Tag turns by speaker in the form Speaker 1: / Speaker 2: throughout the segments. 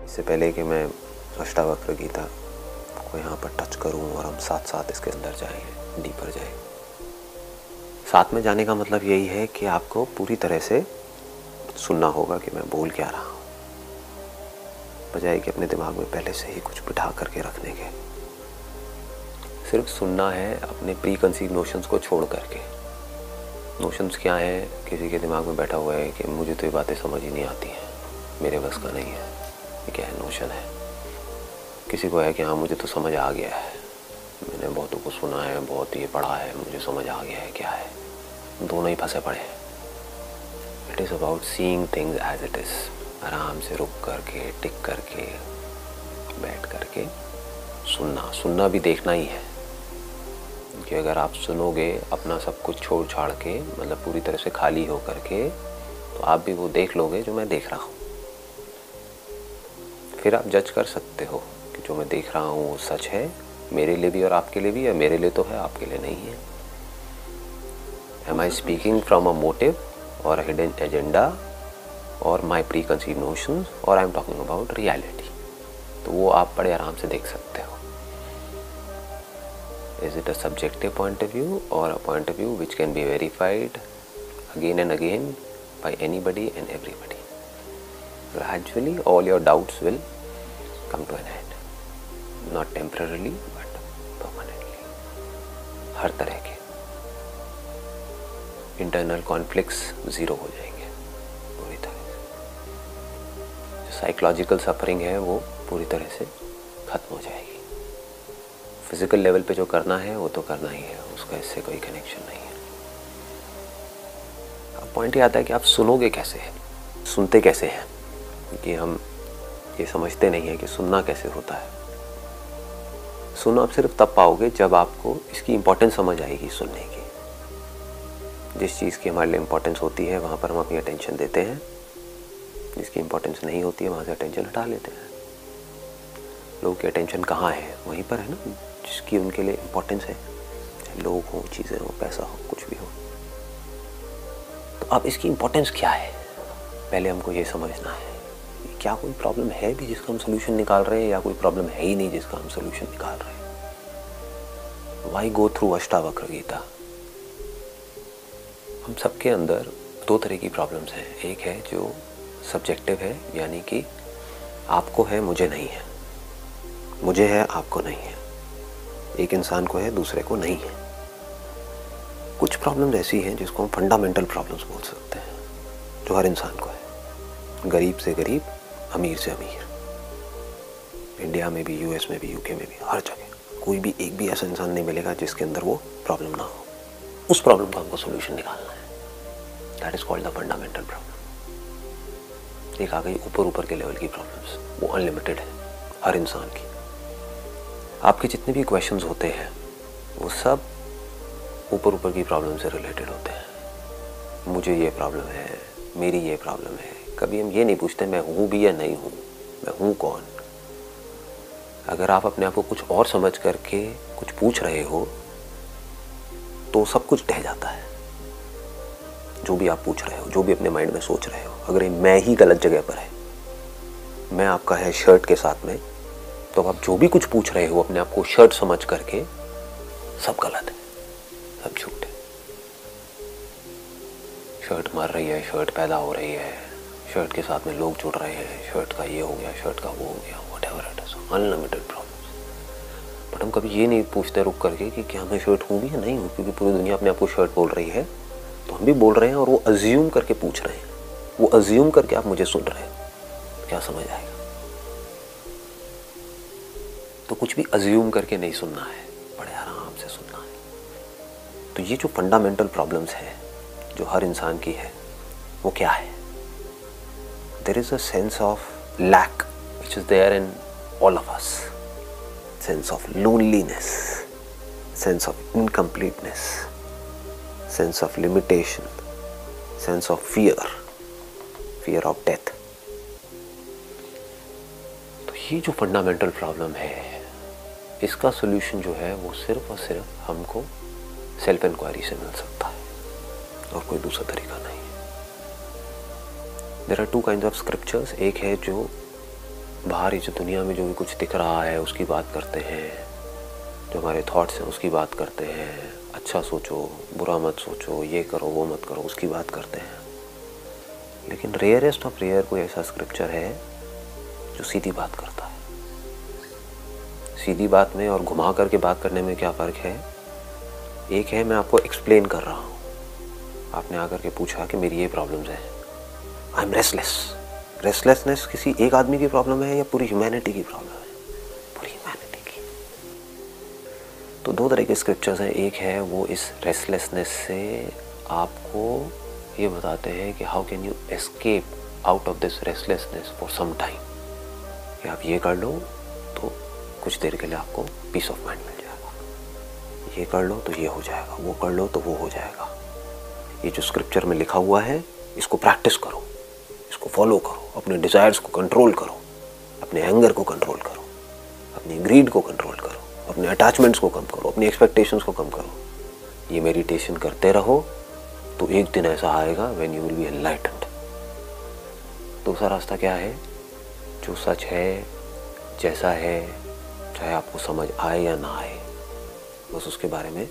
Speaker 1: इससे पहले कि मैं अष्टावक्र गीता को यहाँ पर टच करूँ और हम साथ साथ इसके अंदर जाएंगे, डीपर जाएंगे। साथ में जाने का मतलब यही है कि आपको पूरी तरह से सुनना होगा कि मैं बोल क्या रहा हूँ, बजाय कि अपने दिमाग में पहले से ही कुछ बिठा करके रखने के। सिर्फ सुनना है अपने प्री कंसीव नोशंस को छोड़ करके। नोशंस क्या है? किसी के दिमाग में बैठा हुआ है कि मुझे तो ये बातें समझ ही नहीं आती हैं, मेरे बस का नहीं है। ये क्या है? नोशन है। किसी को है कि हाँ मुझे तो समझ आ गया है, मैंने बहुतों को सुना है, बहुत ये पढ़ा है, मुझे समझ आ गया है। क्या है? दोनों ही फंसे पड़े हैं। It is about seeing things as it is. आराम से रुक करके, टिक करके, बैठ करके सुनना भी देखना ही है। कि अगर आप सुनोगे अपना सब कुछ छोड़ छाड़ के, मतलब पूरी तरह से खाली हो करके, तो आप भी वो देख लोगे जो मैं देख रहा हूँ। फिर आप जज कर सकते हो कि जो मैं देख रहा हूँ वो सच है मेरे लिए भी और आपके लिए भी, या मेरे लिए तो है आपके लिए नहीं है। Am I speaking from a motive or a hidden agenda or my preconceived notions, or I am talking about reality? तो वो आप बड़े आराम से देख सकते हो। Is it a subjective point of view or a point of view which can be verified again and again by anybody and everybody? Gradually all your doubts will come to an end, not temporarily but permanently. हर तरह के internal conflicts zero हो जाएंगे पूरी तरह से। जो psychological suffering है वो पूरी तरह से ख़त्म हो जाएगी। फिज़िकल लेवल पे जो करना है वो तो करना ही है, उसका इससे कोई कनेक्शन नहीं है। अब पॉइंट ये आता है कि आप सुनोगे कैसे हैं, सुनते कैसे हैं। कि हम ये समझते नहीं है कि सुनना कैसे होता है। सुनो आप सिर्फ तब पाओगे जब आपको इसकी इम्पोर्टेंस समझ आएगी सुनने की। जिस चीज़ की हमारे लिए इम्पोर्टेंस होती है वहाँ पर हम अपनी अटेंशन देते हैं, जिसकी इम्पोर्टेंस नहीं होती है वहाँ से अटेंशन हटा लेते हैं। लोगों की अटेंशन कहाँ है? वहीं पर है ना, जिसकी उनके लिए इम्पोर्टेंस है। लोग हो, चीज़ें हो, पैसा हो, कुछ भी हो। तो अब इसकी इम्पोर्टेंस क्या है, पहले हमको ये समझना है। क्या कोई प्रॉब्लम है भी जिसका हम सोल्यूशन निकाल रहे हैं, या कोई प्रॉब्लम है ही नहीं जिसका हम सोल्यूशन निकाल रहे हैं? Why go through Ashtavakra Gita? हम सबके अंदर दो तरह की प्रॉब्लम्स हैं। एक है जो सब्जेक्टिव है, यानी कि आपको है मुझे नहीं है, मुझे है आपको नहीं है, एक इंसान को है दूसरे को नहीं है। कुछ प्रॉब्लम्स ऐसी हैं जिसको हम फंडामेंटल प्रॉब्लम्स बोल सकते हैं, जो हर इंसान को है। गरीब से गरीब, अमीर से अमीर। इंडिया में भी, यूएस में भी, यूके में भी, हर जगह कोई भी एक भी ऐसा इंसान नहीं मिलेगा जिसके अंदर वो प्रॉब्लम ना हो। उस प्रॉब्लम का हमको सोल्यूशन निकालना है। That is called the fundamental problem. एक आ गई ऊपर के लेवल की प्रॉब्लम्स, वो अनलिमिटेड है हर इंसान की। आपके जितने भी क्वेश्चंस होते हैं वो सब ऊपर की प्रॉब्लम से रिलेटेड होते हैं। मुझे ये प्रॉब्लम है, मेरी ये प्रॉब्लम है। कभी हम ये नहीं पूछते मैं हूँ भी या नहीं हूँ, मैं हूँ कौन। अगर आप अपने आप को कुछ और समझ करके कुछ पूछ रहे हो तो सब कुछ ढह जाता है। जो भी आप पूछ रहे हो, जो भी अपने माइंड में सोच रहे हो, अगर ये मैं ही गलत जगह पर है, मैं आपका है शर्ट के साथ में, तो आप जो भी कुछ पूछ रहे हो अपने आप को शर्ट समझ करके, सब गलत है, सब झूठ है। शर्ट मर रही है, शर्ट पैदा हो रही है, शर्ट के साथ में लोग जुड़ रहे हैं, शर्ट का ये हो गया, शर्ट का वो हो गया, whatever it is, unlimited problems. But हम कभी ये नहीं पूछते रुक करके कि क्या मैं शर्ट हूँ भी या नहीं हूँ, क्योंकि पूरी दुनिया अपने आप को शर्ट बोल रही है, तो हम भी बोल रहे हैं और वो अज्यूम करके पूछ रहे हैं। वो अज्यूम करके आप मुझे सुन रहे हो, क्या समझ आएगा? तो कुछ भी अज्यूम करके नहीं सुनना है, बड़े आराम से सुनना है। तो ये जो फंडामेंटल प्रॉब्लम्स है जो हर इंसान की है, वो क्या है? There is a sense of lack which is there in all of us. Sense of loneliness, sense of incompleteness, sense of limitation, sense of fear of death. तो ये जो फंडामेंटल प्रॉब्लम है, इसका सोल्यूशन जो है वो सिर्फ और सिर्फ हमको सेल्फ इंक्वायरी से मिल सकता है, और कोई दूसरा तरीका नहीं है। There are two kinds of scriptures. एक है जो बाहरी जो दुनिया में जो भी कुछ दिख रहा है उसकी बात करते हैं, जो हमारे थॉट्स हैं उसकी बात करते हैं, अच्छा सोचो, बुरा मत सोचो, ये करो वो मत करो, उसकी बात करते हैं। लेकिन रेयरेस्ट ऑफ रेयर कोई ऐसा स्क्रिप्चर है जो सीधी बात करता है। सीधी बात में और घुमा करके बात करने में क्या फ़र्क है? एक है मैं आपको एक्सप्लेन कर रहा हूँ, आपने आकर के पूछा कि मेरी ये प्रॉब्लम्स हैं, आई एम रेस्टलेस। रेस्टलेसनेस किसी एक आदमी की प्रॉब्लम है या पूरी ह्यूमैनिटी की प्रॉब्लम है? पूरी ह्यूमैनिटी की। तो दो तरह के स्क्रिप्चर्स हैं। एक है वो इस रेस्टलेसनेस से आपको ये बताते हैं कि how can you escape out of this restlessness for some time, कि आप ये कर लो तो कुछ देर के लिए आपको पीस ऑफ माइंड मिल जाएगा, ये कर लो तो ये हो जाएगा, वो कर लो तो वो हो जाएगा। ये जो स्क्रिप्चर में लिखा हुआ है इसको प्रैक्टिस करो, इसको फॉलो करो, अपने डिज़ायर्स को कंट्रोल करो, अपने एंगर को कंट्रोल करो, अपनी ग्रीड को कंट्रोल करो, अपने अटैचमेंट्स को कम करो, अपनी एक्सपेक्टेशंस को कम करो। ये मेडिटेशन करते रहो तो एक दिन ऐसा आएगा when you will be enlightened. दूसरा रास्ता क्या है? जो सच है, जैसा है, चाहे आपको समझ आए या ना आए, बस उसके बारे में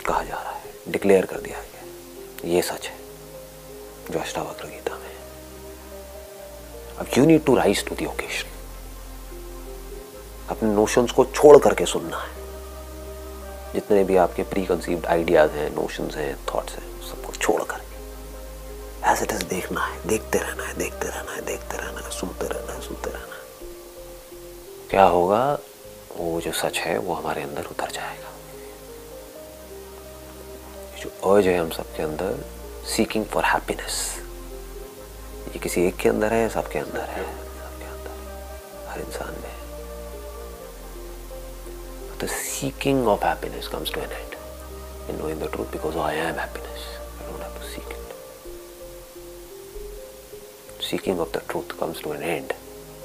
Speaker 1: कहा जा रहा है, डिक्लेयर कर दिया गया, ये सच है जो अष्टावक्र गीता में। अब you need to rise to the occasion. अपने नोशंस को छोड़ करके सुनना है। जितने भी आपके प्री कंसीव्ड आइडियाज हैं, नोशंस हैं, थॉट्स हैं, सबको छोड़ करके एज इट इज देखना है, देखते रहना है, देखते रहना है, देखते रहना है, सुनते रहना है, सुनते रहना है। क्या होगा? वो जो सच है वो हमारे अंदर उतर जाएगा। जो अर्ज है हम सबके अंदर, सीकिंग फॉर हैप्पीनेस, ये किसी एक के अंदर है, सबके अंदर है, सबके अंदर, हर इंसान में। The seeking of happiness comes to an end in knowing the truth, because I am happiness. I don't have to seek it. Seeking of the truth comes to an end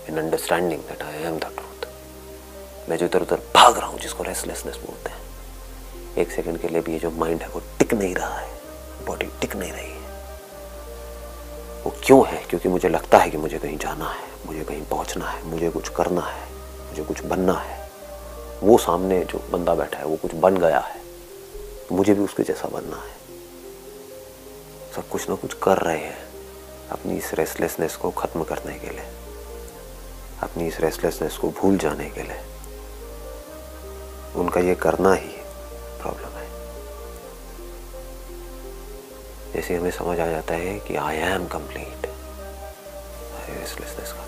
Speaker 1: in understanding that I am the truth. मैं जो इधर उधर भाग रहा हूँ, जिसको restlessness बोलते हैं, एक सेकंड के लिए भी ये जो माइंड है वो टिक नहीं रहा है, बॉडी टिक नहीं रही है। वो क्यों है? क्योंकि मुझे लगता है कि मुझे कहीं जाना है, मुझे कहीं पहुँचना है, मुझे कुछ करना है, मुझे कुछ बनना है। वो सामने जो बंदा बैठा है वो कुछ बन गया है, मुझे भी उसके जैसा बनना है। सब कुछ ना कुछ कर रहे हैं अपनी इस रेस्टलेसनेस को ख़त्म करने के लिए, अपनी इस रेस्टलेसनेस को भूल जाने के लिए। उनका ये करना ही प्रॉब्लम है। जैसे हमें समझ आ जाता है कि आई एम कंप्लीट, रेस्टलेसनेस का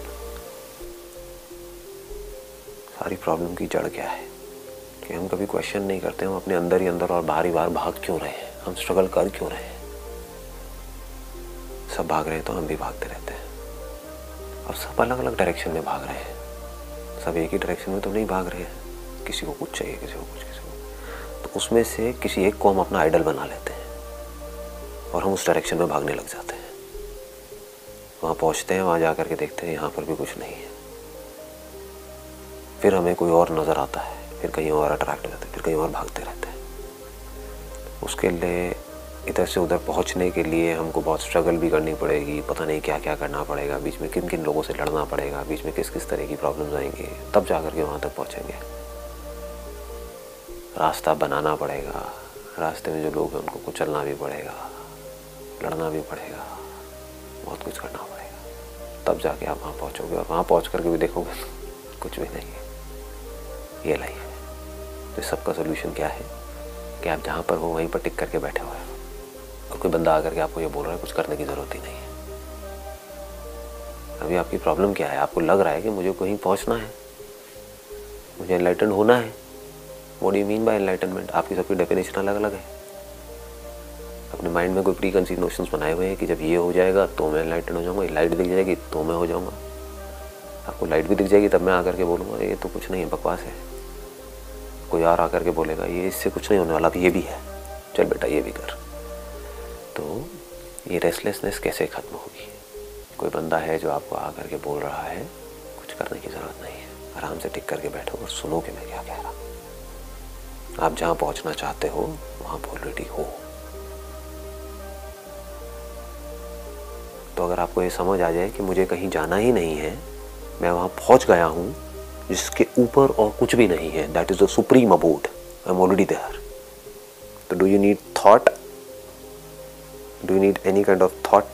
Speaker 1: सारी प्रॉब्लम की जड़ क्या है कि हम कभी क्वेश्चन नहीं करते। हम अपने अंदर ही अंदर और बाहर ही बाहर भाग क्यों रहे हैं, हम स्ट्रगल कर क्यों रहे हैं। सब भाग रहे हैं तो हम भी भागते रहते हैं, और सब अलग अलग डायरेक्शन में भाग रहे हैं। सब एक ही डायरेक्शन में तो नहीं भाग रहे हैं, किसी को कुछ चाहिए, किसी को कुछ, किसी को। तो उसमें से किसी एक को हम अपना आइडल बना लेते हैं और हम उस डायरेक्शन में भागने लग जाते हैं। वहाँ पहुँचते हैं, वहाँ जा कर के देखते हैं यहाँ पर भी कुछ नहीं है। फिर हमें कोई और नज़र आता है, फिर कहीं और अट्रैक्ट हो जाते हैं, फिर कहीं और भागते रहते हैं। उसके लिए इधर से उधर पहुंचने के लिए हमको बहुत स्ट्रगल भी करनी पड़ेगी, पता नहीं क्या क्या करना पड़ेगा, बीच में किन किन लोगों से लड़ना पड़ेगा, बीच में किस किस तरह की प्रॉब्लम्स आएंगी, तब जा कर के वहाँ तक पहुँचेंगे। रास्ता बनाना पड़ेगा, रास्ते में जो लोग हैं उनको कुचलना भी पड़ेगा, लड़ना भी पड़ेगा, बहुत कुछ करना पड़ेगा, तब जाके आप वहाँ पहुँचोगे। और वहाँ पहुँच करके भी देखोगे कुछ भी नहीं है। ये लाइफ है। तो सबका सोल्यूशन क्या है कि आप जहाँ पर हो वहीं पर टिक करके बैठे हुए हो, और कोई बंदा आकर के आपको ये बोल रहा है कुछ करने की ज़रूरत ही नहीं है। अभी आपकी प्रॉब्लम क्या है? आपको लग रहा है कि मुझे कहीं पहुँचना है, मुझे एनलाइटेंड होना है। What do you mean by enlightenment? आपकी सबकी डेफिनेशन अलग अलग है। अपने माइंड में कोई प्री कंसीव नोशंस बनाए हुए हैं कि जब ये हो जाएगा तो मैं एनलाइटेंड हो जाऊँगा, लाइट दिख जाएगी तो मैं हो जाऊँगा। आपको लाइट भी दिख जाएगी तब मैं आकर के बोलूँगा ये तो कुछ नहीं है, बकवास है। कोई और आकर के बोलेगा ये इससे कुछ नहीं होने वाला, अब ये भी है, चल बेटा ये भी कर। तो ये रेस्टलेसनेस कैसे ख़त्म होगी? कोई बंदा है जो आपको आकर के बोल रहा है कुछ करने की ज़रूरत नहीं है, आराम से टिक करके बैठो और सुनो कि मैं क्या कह रहा हूँ। आप जहाँ पहुँचना चाहते हो वहाँ ऑलरेडी हो। तो अगर आपको ये समझ आ जाए कि मुझे कहीं जाना ही नहीं है, मैं वहाँ पहुँच गया हूँ जिसके ऊपर और कुछ भी नहीं है. That is the supreme abode. I am already there. तो do you need thought? Do you need any kind of thought?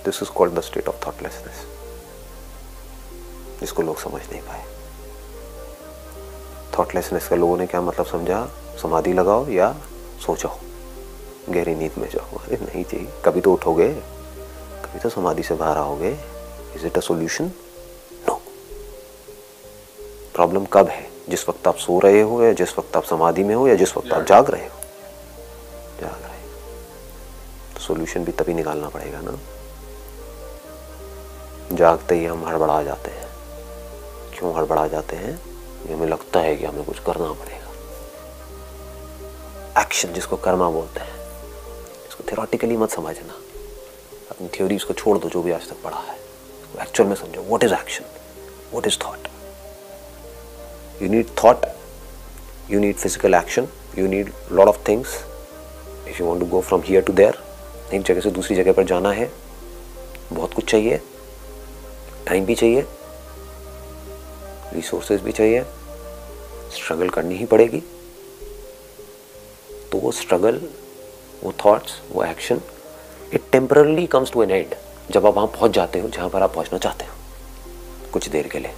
Speaker 1: This is called the state of thoughtlessness, जिसको लोग समझ नहीं पाए. थॉटलेसनेस का लोगों ने क्या मतलब समझा? समाधि लगाओ या सो जाओ, गहरी नींद में जाओ. अरे नहीं चाहिए. कभी तो उठोगे, कभी तो समाधि से बाहर आओगे. Is it a solution? No. Problem कब है? जिस वक्त आप सो रहे हो, या जिस वक्त आप समाधि में हो, या जिस वक्त आप जाग रहे हो. जाग रहे हो तो सोल्यूशन भी तभी निकालना पड़ेगा ना. जागते ही हम हड़बड़ा जाते हैं. क्यों हड़बड़ा जाते हैं? हमें लगता है कि हमें कुछ करना पड़ेगा. एक्शन, जिसको कर्मा बोलते हैं, इसको थ्योरेटिकली मत समझना. अपनी थ्योरीज को छोड़ दो जो भी आज तक पढ़ा है. एक्चुअल में समझो. What is action? What is thought? You need thought, you need physical action, you need lot of things. If you want to go from here to there, एक जगह से दूसरी जगह पर जाना है, बहुत कुछ चाहिए. टाइम भी चाहिए, रिसोर्सेज भी चाहिए, स्ट्रगल करनी ही पड़ेगी. तो वो स्ट्रगल, वो थॉट्स, वो action, it temporarily comes to an end. जब आप वहाँ पहुँच जाते हो जहाँ पर आप पहुँचना चाहते हो, कुछ देर के लिए,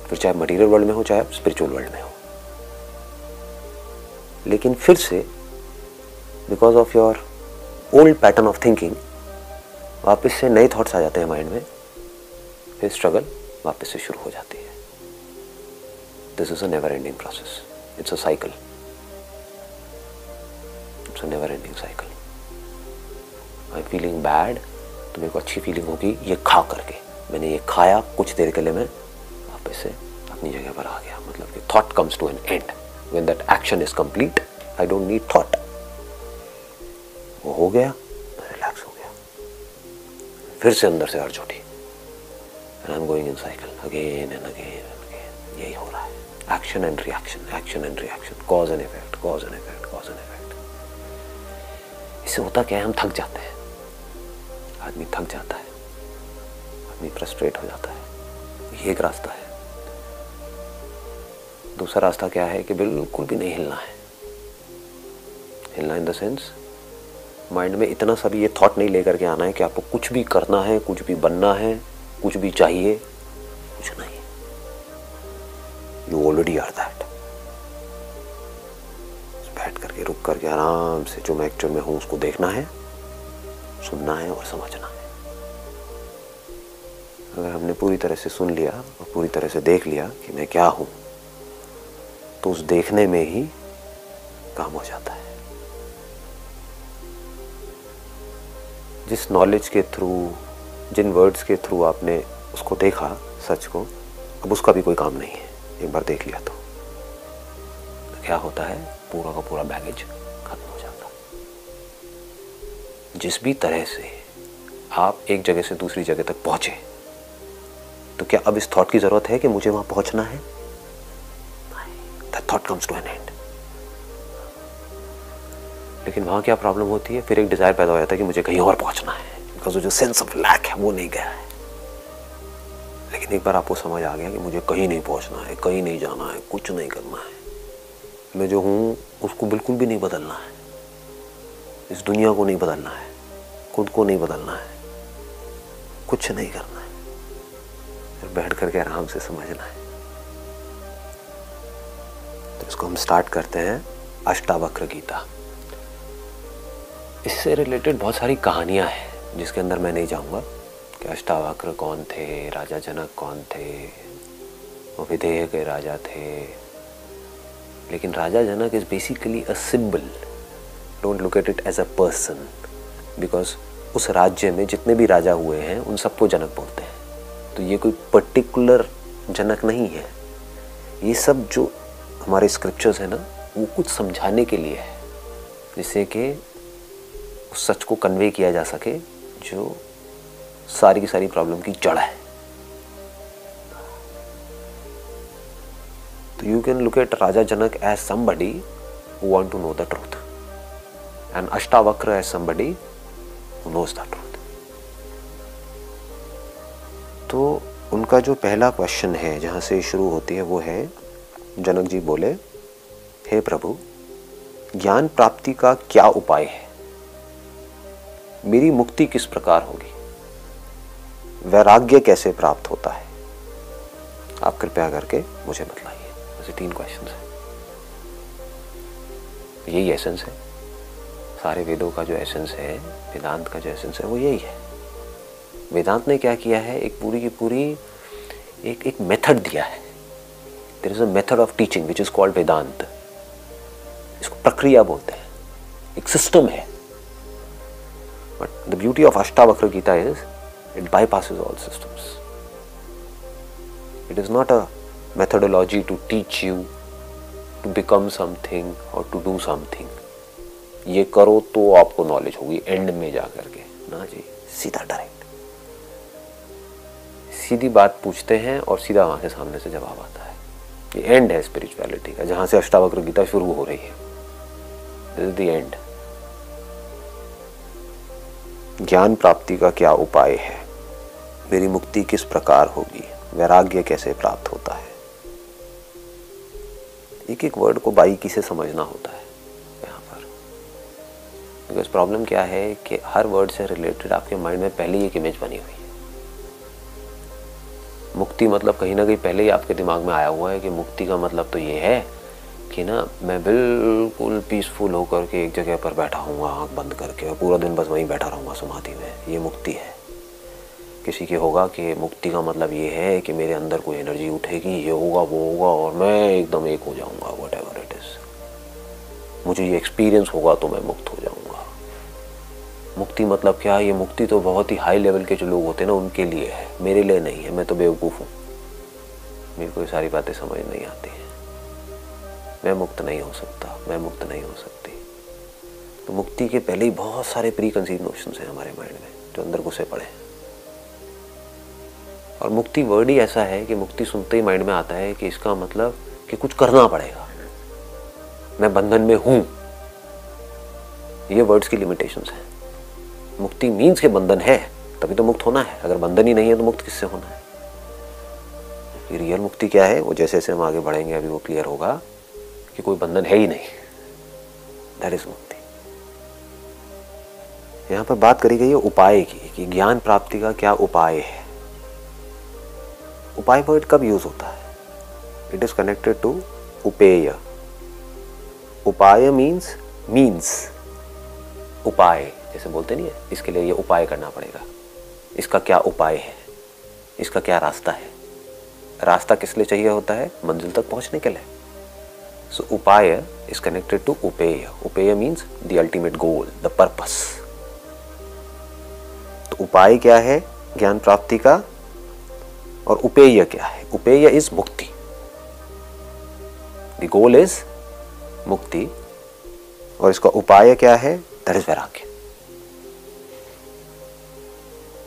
Speaker 1: फिर चाहे मटेरियल वर्ल्ड में हो, चाहे स्पिरिचुअल वर्ल्ड में हो. लेकिन फिर से because of your old pattern of thinking वापस से नए थॉट्स आ जाते हैं माइंड में. फिर स्ट्रगल वापस से शुरू हो जाती है. This is a never ending process. It's a cycle. It's a never ending cycle. I am feeling bad, तो मेरे को अच्छी फीलिंग होगी ये खा करके. मैंने ये खाया, कुछ देर के लिए मैं वापस से अपनी जगह पर आ गया. मतलब कि thought comes to an end. When that action is complete, I don't need thought. वो हो गया, मैं रिलैक्स हो गया. फिर से अंदर से अर्ज उठी. And I'm going in cycle again and again and again. यही हो रहा है. Action and reaction, action and reaction, cause and effect, cause and effect, cause and effect. इससे होता क्या है? हम थक जाते हैं. आदमी थक जाता है, आदमी फ्रस्ट्रेट हो जाता है. ये एक रास्ता है. दूसरा रास्ता क्या है कि बिल्कुल भी नहीं हिलना है. हिलना इन द सेंस, माइंड में इतना सा भी ये थॉट नहीं लेकर के आना है कि आपको कुछ भी करना है, कुछ भी बनना है, कुछ भी चाहिए. कुछ नहीं. You already are that. बैठ करके, रुक करके आराम से जो मैं एक्चुअल में हूं उसको देखना है, सुनना है और समझना है. अगर हमने पूरी तरह से सुन लिया और पूरी तरह से देख लिया कि मैं क्या हूं, तो उस देखने में ही काम हो जाता है. जिस नॉलेज के थ्रू, जिन वर्ड्स के थ्रू आपने उसको देखा, सच को, अब उसका भी कोई काम नहीं है. एक बार देख लिया तो क्या होता है? पूरा का पूरा बैगेज खत्म हो जाता. जिस भी तरह से आप एक जगह से दूसरी जगह तक पहुंचे, तो क्या अब इस थॉट की जरूरत है कि मुझे वहां पहुंचना है? That thought comes to an end. लेकिन वहां क्या प्रॉब्लम होती है? फिर एक डिजायर पैदा हो जाता है कि मुझे कहीं और पहुंचना है. बिकॉज जो सेंस ऑफ लैक है वो नहीं गया है. लेकिन एक बार आपको समझ आ गया कि मुझे कहीं नहीं पहुंचना है, कहीं नहीं जाना है, कुछ नहीं करना है, मैं जो हूँ उसको बिल्कुल भी नहीं बदलना है, इस दुनिया को नहीं बदलना है, खुद को नहीं बदलना है, कुछ नहीं करना है, फिर बैठ करके आराम से समझना है. तो इसको हम स्टार्ट करते हैं अष्टावक्र गीता. इससे रिलेटेड बहुत सारी कहानियां हैं जिसके अंदर मैं नहीं जाऊंगा कि अष्टावक्र कौन थे, राजा जनक कौन थे, वो विदेह के राजा थे. लेकिन Raja Janak is basically a symbol. Don't look at it as a person, because उस राज्य में जितने भी राजा हुए हैं उन सबको जनक बोलते हैं. तो ये कोई पर्टिकुलर जनक नहीं है. ये सब जो हमारे स्क्रिप्चर्स है ना, वो कुछ समझाने के लिए है, जिससे कि उस सच को कन्वे किया जा सके जो सारी की सारी प्रॉब्लम की जड़ है. तो you can look at Raja Janak as somebody who want to know the truth, and Ashtavakra as somebody who knows the truth. तो उनका जो पहला क्वेश्चन है जहाँ से शुरू होती है वो है, जनक जी बोले, हे प्रभु, ज्ञान प्राप्ति का क्या उपाय है? मेरी मुक्ति किस प्रकार होगी? वैराग्य कैसे प्राप्त होता है? आप कृपया करके मुझे बतलाइए। ऐसे 3 क्वेश्चन हैं। यही एसेंस है सारे वेदों का, जो एसेंस है, वेदांत का जो एसेंस है वो यही है। वेदांत ने क्या किया है, एक पूरी की पूरी एक मेथड दिया है। There is a method of teaching which is called Vedanta. इसको प्रक्रिया बोलते हैं, एक सिस्टम है। But the beauty of Ashtavakra Gita is it bypasses all systems. It is not a methodology to teach you to become something or to do something. ये करो तो आपको नॉलेज होगी एंड में जा करके, ना जी, सीधा डायरेक्ट सीधी बात पूछते हैं और सीधा वहां के सामने से जवाब आता है। ये एंड है स्पिरिचुअलिटी का, जहां से अष्टावक्र गीता शुरू हो रही है। This is the end. ज्ञान प्राप्ति का क्या उपाय है? मेरी मुक्ति किस प्रकार होगी? वैराग्य कैसे प्राप्त होता है? एक एक वर्ड को बारीकी से समझना होता है यहाँ पर। बिकॉज प्रॉब्लम क्या है कि हर वर्ड से रिलेटेड आपके माइंड में पहले ही एक इमेज बनी हुई है। मुक्ति मतलब कहीं ना कहीं पहले ही आपके दिमाग में आया हुआ है कि मुक्ति का मतलब तो ये है कि ना, मैं बिल्कुल पीसफुल होकर के एक जगह पर बैठा हूँ आँख बंद करके और पूरा दिन बस वहीं बैठा रहूँगा समाधि में, ये मुक्ति है। किसी के होगा कि मुक्ति का मतलब ये है कि मेरे अंदर कोई एनर्जी उठेगी, ये होगा वो होगा और मैं एकदम एक हो जाऊंगा, व्हाटएवर इट इज, मुझे ये एक्सपीरियंस होगा तो मैं मुक्त हो जाऊंगा। मुक्ति मतलब क्या? ये मुक्ति तो बहुत ही हाई लेवल के जो लोग होते हैं ना उनके लिए है, मेरे लिए नहीं है। मैं तो बेवकूफ़ हूँ, मेरे को ये सारी बातें समझ नहीं आती हैं। मैं मुक्त नहीं हो सकता, मैं मुक्त नहीं हो सकती। तो मुक्ति के पहले ही बहुत सारे प्री कंसीव नोशंस हैं हमारे माइंड में जो अंदर घुसे पड़े हैं। और मुक्ति वर्ड ही ऐसा है कि मुक्ति सुनते ही माइंड में आता है कि इसका मतलब कि कुछ करना पड़ेगा, मैं बंधन में हूं। ये वर्ड्स की लिमिटेशंस हैं। मुक्ति मीन्स के बंधन है तभी तो मुक्त होना है, अगर बंधन ही नहीं है तो मुक्त किससे होना है? ये रियल मुक्ति क्या है, वो जैसे जैसे हम आगे बढ़ेंगे अभी वो क्लियर होगा कि कोई बंधन है ही नहीं। दैट इज मुक्ति। यहाँ पर बात करी गई है उपाय की कि ज्ञान प्राप्ति का क्या उपाय है। उपाय वर्ड कब यूज होता है? It is connected to upeya. Upaya means उपाय, जैसे बोलते नहीं है, इसके लिए ये उपाय करना पड़ेगा, इसका क्या उपाय है, इसका क्या रास्ता है। रास्ता किस लिए चाहिए होता है? मंजिल तक पहुंचने के लिए। So upaya is connected to upeya. Upeya means the ultimate goal, the purpose. तो उपाय क्या है ज्ञान प्राप्ति का और उपेय क्या है? उपेय इज मुक्ति, द गोल इज मुक्ति, और इसका उपाय क्या है? दैट इज वैराग्य।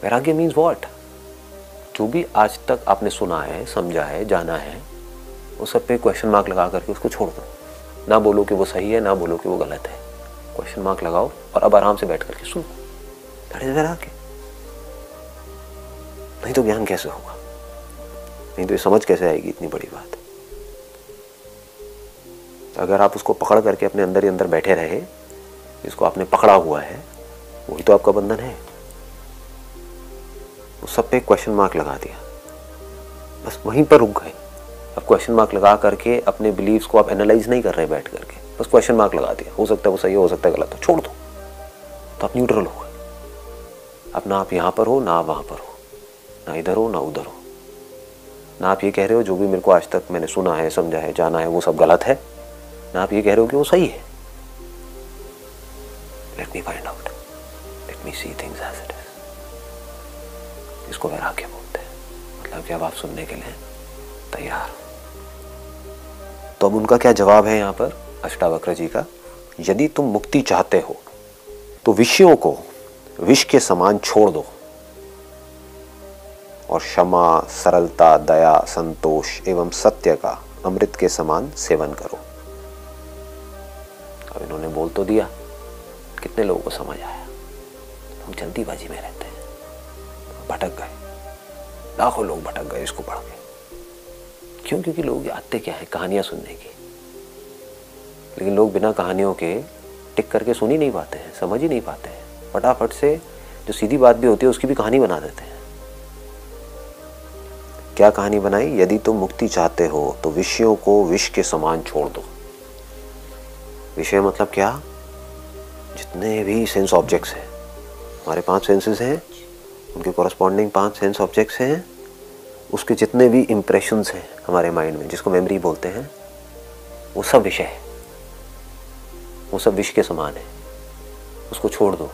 Speaker 1: वैराग्य मीन्स व्हाट? जो भी आज तक आपने सुना है, समझा है, जाना है, वो सब पे क्वेश्चन मार्क लगा करके उसको छोड़ दो। ना बोलो कि वो सही है, ना बोलो कि वो गलत है, क्वेश्चन मार्क लगाओ और अब आराम से बैठ करके सुनो। दैट इज वैराग्य। नहीं तो ज्ञान कैसे होगा? नहीं तो ये समझ कैसे आएगी इतनी बड़ी बात? अगर आप उसको पकड़ करके अपने अंदर ही अंदर बैठे रहे, जिसको आपने पकड़ा हुआ है वही तो आपका बंधन है। उस सब पे क्वेश्चन मार्क लगा दिया, बस वहीं पर रुक गए। अब क्वेश्चन मार्क लगा करके अपने बिलीव्स को आप एनालाइज नहीं कर रहे बैठ करके, बस क्वेश्चन मार्क लगा दिया। हो सकता है वो सही हो सकता है गलत हो, छोड़ दो। तो आप न्यूट्रल हो गए। अब ना आप यहाँ पर हो, ना आप वहाँ पर हो, ना इधर हो ना उधर हो। ना आप ये कह रहे हो जो भी मेरे को आज तक मैंने सुना है, समझा है, जाना है वो सब गलत है, ना आप ये कह रहे हो कि वो सही है। Let me find out, let me see things as it is. इसको वैराग्य बोलते हैं। मतलब कि अब आप सुनने के लिए तैयार। तो अब उनका क्या जवाब है यहाँ पर अष्टावक्र जी का? यदि तुम मुक्ति चाहते हो तो विषयों को विष के समान छोड़ दो और क्षमा, सरलता, दया, संतोष एवं सत्य का अमृत के समान सेवन करो। अब इन्होंने बोल तो दिया, कितने लोगों को समझ आया? हम जल्दीबाजी में रहते हैं, भटक गए। लाखों लोग भटक गए इसको पढ़ के। क्यों? क्योंकि लोग आते क्या है, कहानियां सुनने की। लेकिन लोग बिना कहानियों के टिक करके सुन ही नहीं पाते हैं, समझ ही नहीं पाते हैं। फटाफट से जो सीधी बात भी होती है उसकी भी कहानी बना देते हैं। क्या कहानी बनाई? यदि तुम मुक्ति चाहते हो तो विषयों को विष के समान छोड़ दो। विषय मतलब क्या? जितने भी सेंस ऑब्जेक्ट्स हैं, हमारे 5 सेंसेस हैं, उनके कॉरस्पॉन्डिंग 5 सेंस ऑब्जेक्ट्स हैं, उसके जितने भी इम्प्रेशंस हैं हमारे माइंड में, जिसको मेमोरी बोलते हैं, वो सब विषय है, वो सब विष के समान है, उसको छोड़ दो।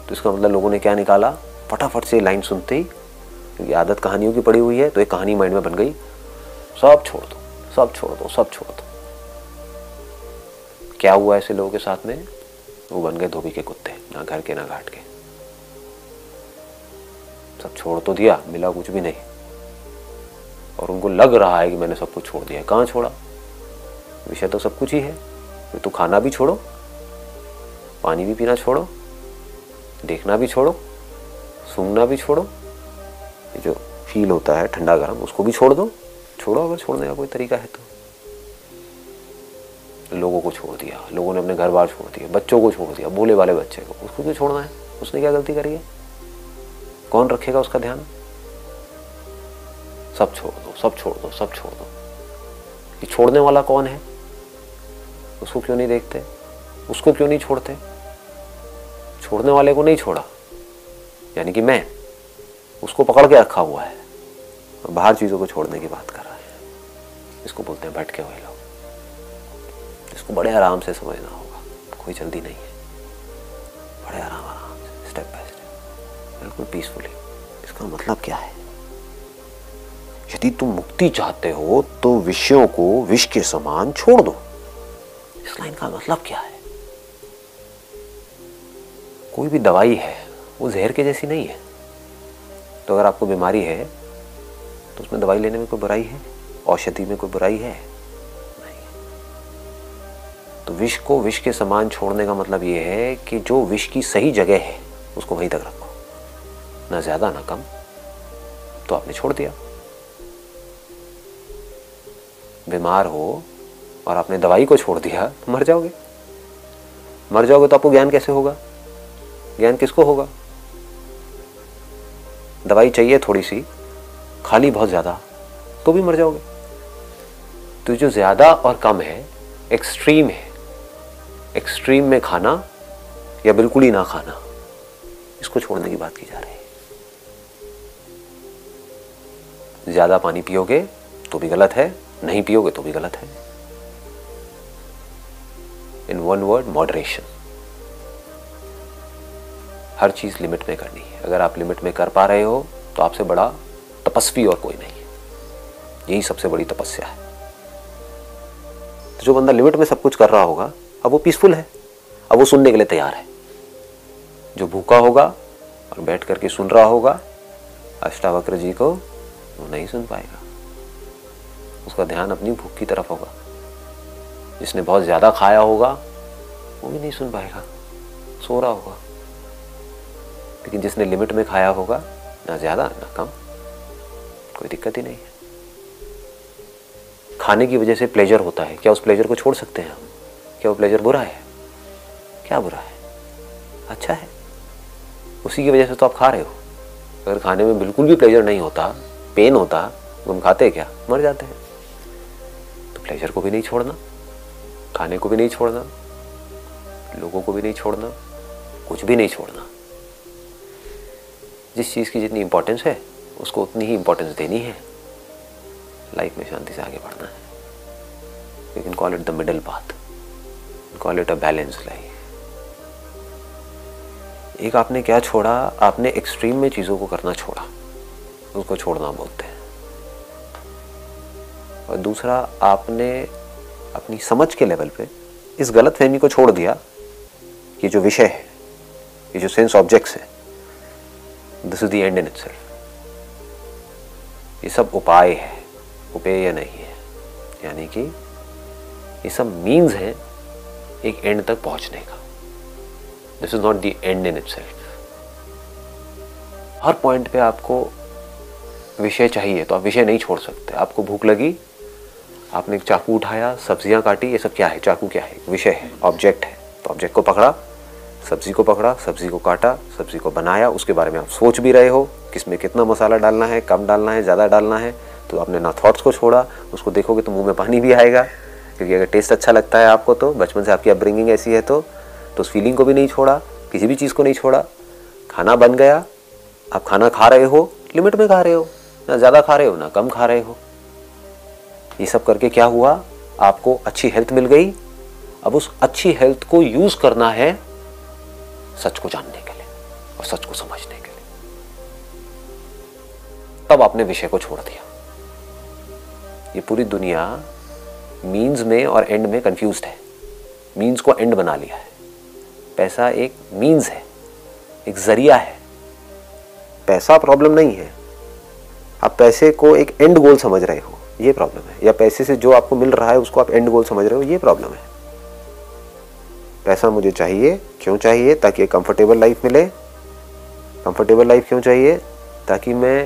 Speaker 1: तो इसका मतलब लोगों ने क्या निकाला? फटाफट से लाइन सुनते ही, क्योंकि आदत कहानियों की पड़ी हुई है, तो एक कहानी माइंड में बन गई, सब छोड़ दो, सब छोड़ दो, सब छोड़ दो। क्या हुआ ऐसे लोगों के साथ में? वो बन गए धोबी के कुत्ते, ना घर के ना घाट के। सब छोड़ तो दिया, मिला कुछ भी नहीं, और उनको लग रहा है कि मैंने सब कुछ छोड़ दिया। कहाँ छोड़ा? विषय तो सब कुछ ही है। तो खाना भी छोड़ो, पानी भी पीना छोड़ो, देखना भी छोड़ो, सूंघना भी छोड़ो, ये जो फील होता है ठंडा गर्म, उसको भी छोड़ दो। छोड़ो, अगर छोड़ने का कोई तरीका है तो। लोगों को छोड़ दिया, लोगों ने अपने घर बार छोड़ दिए, बच्चों को छोड़ दिया, भोले वाले बच्चे को, उसको क्यों छोड़ना है? उसने क्या गलती करी है? कौन रखेगा उसका ध्यान? सब छोड़ दो, सब छोड़ दो, सब छोड़ दो। ये छोड़ने वाला कौन है? उसको क्यों नहीं देखते? उसको क्यों नहीं छोड़ते? छोड़ने वाले को नहीं छोड़ा, यानी कि मैं उसको पकड़ के रखा हुआ है और बाहर चीजों को छोड़ने की बात कर रहा है। इसको बोलते हैं भटके हुए लोग। इसको बड़े आराम से समझना होगा, कोई जल्दी नहीं है, बड़े आराम से, स्टेप बाय स्टेप, बिल्कुल पीसफुली। इसका मतलब क्या है? यदि तुम मुक्ति चाहते हो तो विषयों को विष के समान छोड़ दो। इस लाइन का मतलब क्या है? कोई भी दवाई है वो जहर के जैसी नहीं है। तो अगर आपको बीमारी है तो उसमें दवाई लेने में कोई बुराई है? औषधि में कोई बुराई है? नहीं। तो विष को विष के समान छोड़ने का मतलब ये है कि जो विष की सही जगह है उसको वहीं तक रखो, ना ज्यादा ना कम। तो आपने छोड़ दिया। बीमार हो और आपने दवाई को छोड़ दिया तो मर जाओगे। मर जाओगे तो आपको ज्ञान कैसे होगा? ज्ञान किसको होगा? दवाई चाहिए थोड़ी सी, खाली बहुत ज्यादा, तो भी मर जाओगे। तो जो ज्यादा और कम है, एक्सट्रीम है। एक्सट्रीम में खाना या बिल्कुल ही ना खाना, इसको छोड़ने की बात की जा रही है। ज्यादा पानी पियोगे तो भी गलत है, नहीं पियोगे तो भी गलत है। In one word, moderation. हर चीज लिमिट में करनी है। अगर आप लिमिट में कर पा रहे हो तो आपसे बड़ा तपस्वी और कोई नहीं है। यही सबसे बड़ी तपस्या है। तो जो बंदा लिमिट में सब कुछ कर रहा होगा, अब वो पीसफुल है, अब वो सुनने के लिए तैयार है। जो भूखा होगा और बैठ करके सुन रहा होगा अष्टावक्र जी को, वो नहीं सुन पाएगा। उसका ध्यान अपनी भूख की तरफ होगा। जिसने बहुत ज्यादा खाया होगा वो भी नहीं सुन पाएगा, सो रहा होगा। लेकिन जिसने लिमिट में खाया होगा, ना ज्यादा ना कम, कोई दिक्कत ही नहीं है। खाने की वजह से प्लेजर होता है, क्या उस प्लेजर को छोड़ सकते हैं हम? क्या वो प्लेजर बुरा है? क्या बुरा है? अच्छा है। उसी की वजह से तो आप खा रहे हो। अगर खाने में बिल्कुल भी प्लेजर नहीं होता, पेन होता, तो हम खाते क्या? मर जाते हैं। तो प्लेजर को भी नहीं छोड़ना, खाने को भी नहीं छोड़ना, लोगों को भी नहीं छोड़ना, कुछ भी नहीं छोड़ना। जिस चीज की जितनी इंपॉर्टेंस है उसको उतनी ही इंपॉर्टेंस देनी है। लाइफ में शांति से आगे बढ़ना है। You can call it the middle path, call it a balance life. एक आपने क्या छोड़ा? आपने एक्सट्रीम में चीजों को करना छोड़ा, उसको छोड़ना बोलते हैं। और दूसरा, आपने अपनी समझ के लेवल पे इस गलतफहमी को छोड़ दिया कि जो विषय है, ये जो सेंस ऑब्जेक्ट्स है, this is the and in itself. ये सब उपाय है, उपेय नहीं है। यानी कि ये सब मीन्स हैं एक एंड तक पहुंचने का। This is not the and in itself. Her point पे आपको विषय चाहिए तो आप विषय नहीं छोड़ सकते। आपको भूख लगी, आपने एक चाकू उठाया, सब्जियां काटी, ये सब क्या है? चाकू क्या है? विषय है, ऑब्जेक्ट है। तो ऑब्जेक्ट को पकड़ा, सब्जी को पकड़ा, सब्जी को काटा, सब्जी को बनाया, उसके बारे में आप सोच भी रहे हो किसमें कितना मसाला डालना है, कम डालना है, ज़्यादा डालना है। तो आपने ना थॉट्स को छोड़ा, उसको देखोगे तो मुंह में पानी भी आएगा, क्योंकि अगर टेस्ट अच्छा लगता है आपको, तो बचपन से आपकी अपब्रिंगिंग ऐसी है, तो उस फीलिंग को भी नहीं छोड़ा, किसी भी चीज़ को नहीं छोड़ा। खाना बन गया, आप खाना खा रहे हो, लिमिट में खा रहे हो, ना ज़्यादा खा रहे हो ना कम खा रहे हो। ये सब करके क्या हुआ? आपको अच्छी हेल्थ मिल गई। अब उस अच्छी हेल्थ को यूज करना है सच को जानने के लिए और सच को समझने के लिए। तब आपने विषय को छोड़ दिया। ये पूरी दुनिया मीन्स में और एंड में कंफ्यूज्ड है। मीन्स को एंड बना लिया है। पैसा एक मीन्स है, एक जरिया है। पैसा प्रॉब्लम नहीं है। आप पैसे को एक एंड गोल समझ रहे हो, ये प्रॉब्लम है। या पैसे से जो आपको मिल रहा है उसको आप एंड गोल समझ रहे हो, ये प्रॉब्लम है। पैसा मुझे चाहिए, क्यों चाहिए? ताकि एक कंफर्टेबल लाइफ मिले। कंफर्टेबल लाइफ क्यों चाहिए? ताकि मैं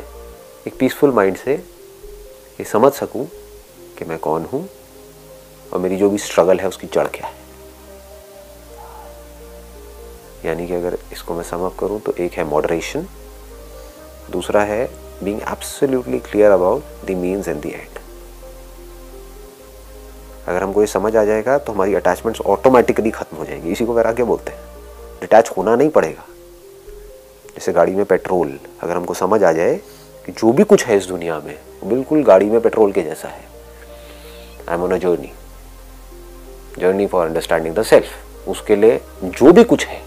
Speaker 1: एक पीसफुल माइंड से ये समझ सकूं कि मैं कौन हूं और मेरी जो भी स्ट्रगल है उसकी जड़ क्या है। यानी कि अगर इसको मैं सम अप करूं तो एक है मॉडरेशन, दूसरा है being absolutely clear about the means and the end. अगर हमको ये समझ आ जाएगा तो हमारी अटैचमेंट्स ऑटोमेटिकली खत्म हो जाएंगी। इसी को वैराग्य बोलते हैं। डिटैच होना नहीं पड़ेगा। जैसे गाड़ी में पेट्रोल, अगर हमको समझ आ जाए कि जो भी कुछ है इस दुनिया में वो बिल्कुल गाड़ी में पेट्रोल के जैसा है। I am on a journey for understanding the self. उसके लिए जो भी कुछ है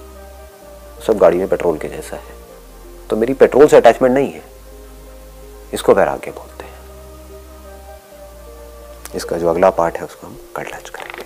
Speaker 1: सब गाड़ी में पेट्रोल के जैसा है, तो मेरी पेट्रोल से अटैचमेंट नहीं है। इसको वैराग्य बोलते हैं। इसका जो अगला पार्ट है उसको हम कल टच करेंगे।